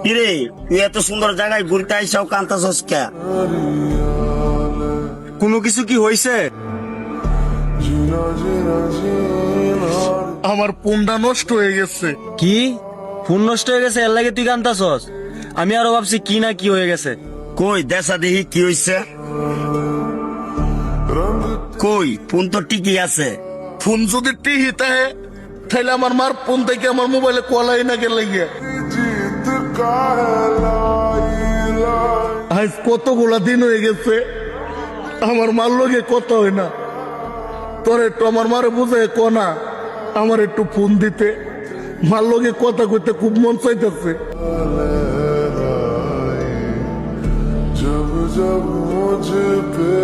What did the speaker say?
কিরে তুই এত সুন্দর জায়গায় ঘুরতে আইসাও কান্তাছস কে? কোনো কিছু কি হয়েছে? আমার ফোনটা নষ্ট হয়ে গেছে। কি ফোন নষ্ট হয়ে গেছে এর লাগে তুই কান্তাছস? আমি আরো ভাবছি কি না কি হয়ে গেছে। কই দেখা দেখি কি হইছে। কই ফোন তো ঠিকই আছে। ফোন যদি টিহি তাহে তাহলে আমার মার ফোন থেকে আমার মোবাইলে কলাই না গেলে গিয়ে আজ কতগুলা দিন হয়ে গেছে আমার মার লগে কথা হয় না। তোর একটু আমার মারে বুঝে কনা আমার একটু ফোন দিতে, মার লগে কথা কইতে খুব মন চাইতেছে। जब जब मुझ पे